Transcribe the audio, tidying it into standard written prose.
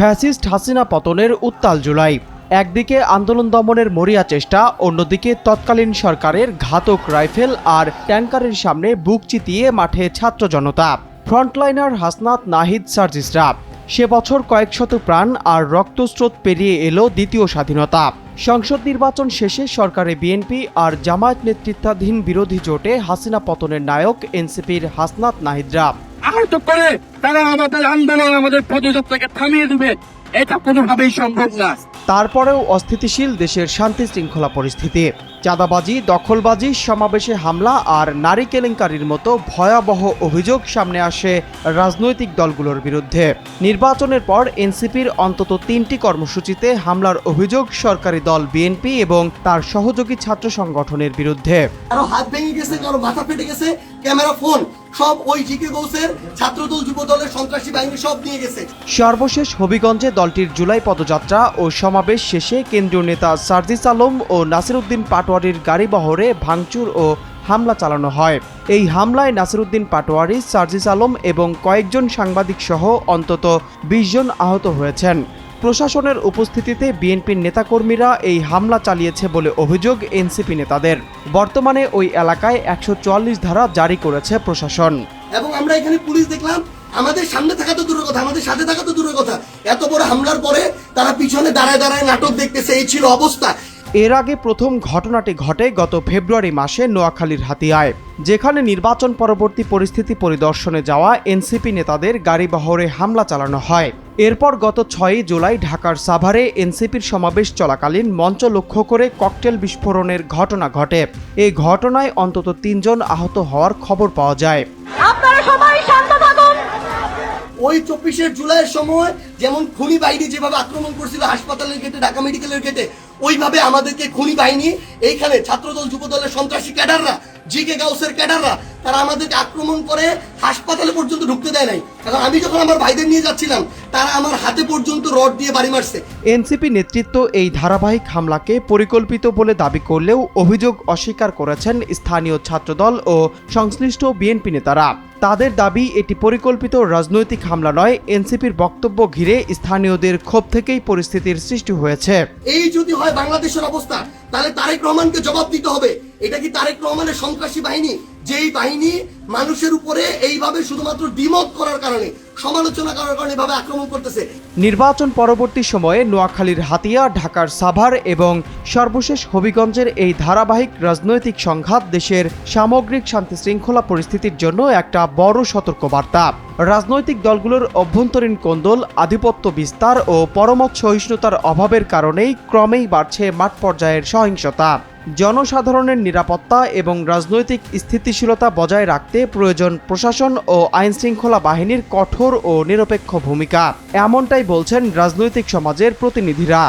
Fascist Hasina পতনের উত্তাল জুলাই। একদিকে আন্দোলন দমনের মরিয়া চেষ্টা, অন্যদিকে তৎকালীন সরকারের ঘাতক রাইফেল আর ট্যাঙ্কারের সামনে বুক চিতিয়ে মাঠে ছাত্র জনতা। ফ্রন্টলাইনার হাসনাত, নাহিদ, সার্জিসরা। সে বছর কয়েকশত প্রাণ আর রক্তস্রোত পেরিয়ে এলো দ্বিতীয় স্বাধীনতা। সংসদ নির্বাচন শেষে সরকারে বিএনপি আর জামায়াত নেতৃত্বাধীন বিরোধী জোটে হাসিনা পতনের নায়ক এনসিপির হাসনাত, নাহিদরা। আহত করে তারা আমাদের আন্দোলন, আমাদের পদযাত্রাকে থামিয়ে দেবে, এটা কোনোভাবেই সম্ভব না। তারপরেও অস্থিতিশীল দেশের শান্তি শৃঙ্খলা পরিস্থিতি। চাঁদাবাজি, দখলবাজি, সমাবেশে হামলা আর নারী কেলেঙ্কারির মতো ভয়াবহ অভিযোগ সামনে আসে রাজনৈতিক দলগুলোর বিরুদ্ধে। নির্বাচনের পর এনসিপির অন্তত 3টি কর্মসূচিতে হামলার অভিযোগ সরকারি দল বিএনপি এবং তার সহযোগী ছাত্র সংগঠনের বিরুদ্ধে। কারো হাত ভেঙে গেছে, কারো মাথা ফেটে গেছে, ক্যামেরা, ফোন সব ওই জিকে গৌসের ছাত্রদল, যুবদলের সন্ত্রাসী বাহিনী সব নিয়ে গেছে। সর্বশেষ হবিগঞ্জে দলটির জুলাই পদযাত্রা ও সমাবেশ শেষে কেন্দ্রীয় নেতা সার্জিস আলম ও নাসিরউদ্দিন পাটোয়ারির গাড়িবহরে ভাঙচুর ও হামলা চালানো হয়। এই হামলায় নাসিরউদ্দিন পাটোয়ারি, সার্জিস আলম এবং কয়েকজন সাংবাদিক সহ অন্তত 20 জন আহত হয়েছেন। প্রশাসনের উপস্থিতিতে বিএনপির নেতাকর্মীরা এই হামলা চালিয়েছে বলে অভিযোগ এনসিপি নেতাদের। বর্তমানে ওই এলাকায় 144 ধারা জারি করেছে প্রশাসন। এবং আমরা এখানে পুলিশ দেখলাম, আমাদের সামনে থাকা তো দূরের কথা, আমাদের সাথে থাকা তো দূরের কথা, এত বড় হামলার পরে তারা পিছনে দাঁড়ায় দাঁড়ায় নাটক দেখতেছে। এই ছিল অবস্থা। এর আগে প্রথম ঘটনাটি ঘটে গত ফেব্রুয়ারি মাসে নোয়াখালীর হাতিয়ায়, যেখানে নির্বাচন পরবর্তী পরিস্থিতি পরিদর্শনে যাওয়া এনসিপি নেতাদের গাড়িবহরে হামলা চালানো হয়। এরপর গত 6 জুলাই ঢাকার সাভারে এনসিপির সমাবেশ চলাকালীন মঞ্চ লক্ষ্য করে ককটেল বিস্ফোরণের ঘটনা ঘটে। এই ঘটনায় অন্তত 3 জন আহত হওয়ার খবর পাওয়া যায়। আপনারা সবাই শান্ত থাকুন। ওই 24 জুলাইয়ের সময় যেমন খুনি বাহিনী যেভাবে আক্রমণ করছিল হাসপাতালের গেটে, ঢাকা মেডিকেলের গেটে, ওইভাবে আমাদেরকে খুনি বাহিনী, এইখানে ছাত্রদল, যুবদলের সন্ত্রাসী ক্যাডাররা, জিকে গাউসের ক্যাডাররা, তারা আমাদেরকে আক্রমণ করে হাসপাতালে পর্যন্ত ঢুকতে দেয় নাই। এখন আমি যখন আমার ভাইদের নিয়ে যাচ্ছিলাম, তারা আমার হাতে পর্যন্ত রড দিয়ে বাড়ি মারছে। এনসিপি নেতৃত্ব এই ধারাবাহিক হামলাকে পরিকল্পিত বলে দাবি করলেও অভিযোগ অস্বীকার করেছেন স্থানীয় ছাত্রদল ও সংশ্লিষ্ট বিএনপি নেতারা। তাদের দাবি এটি পরিকল্পিত রাজনৈতিক হামলা নয়। এনসিপির বক্তব্য ঘিরে স্থানীয়দের ক্ষোভ থেকেই পরিস্থিতির সৃষ্টি হয়েছে। এই যদি হয় বাংলাদেশের অবস্থা, তাহলে তারেক রহমানকে জবাব দিতে হবে। এটা কি তারেক রহমানের সন্ত্রাসী বাহিনী, যেই বাহিনী মানুষের উপরে এইভাবে শুধুমাত্র দ্বিমত করার কারণে, সমালোচনা করার কারণে এভাবে আক্রমণ করতেছে। নির্বাচন পরবর্তী সময়ে নোয়াখালীর হাতিয়া, ঢাকার সাভার এবং সর্বশেষ হবিগঞ্জের এই ধারাবাহিক রাজনৈতিক সংঘাত দেশের সামগ্রিক শান্তি শৃঙ্খলা পরিস্থিতির জন্য একটা বড় সতর্কবার্তা। রাজনৈতিক দলগুলোর অভ্যন্তরীণ কোন্দল, আধিপত্য বিস্তার ও পরমত সহিষ্ণুতার অভাবের কারণেই ক্রমেই বাড়ছে মাঠ পর্যায়ের সহিংসতা। জনসাধারণের নিরাপত্তা এবং রাজনৈতিক স্থিতিশীলতা বজায় রাখতে প্রয়োজন প্রশাসন ও আইনশৃঙ্খলা বাহিনীর কঠোর ও নিরপেক্ষ ভূমিকা। এমনটাই বলছেন রাজনৈতিক সমাজের প্রতিনিধিরা।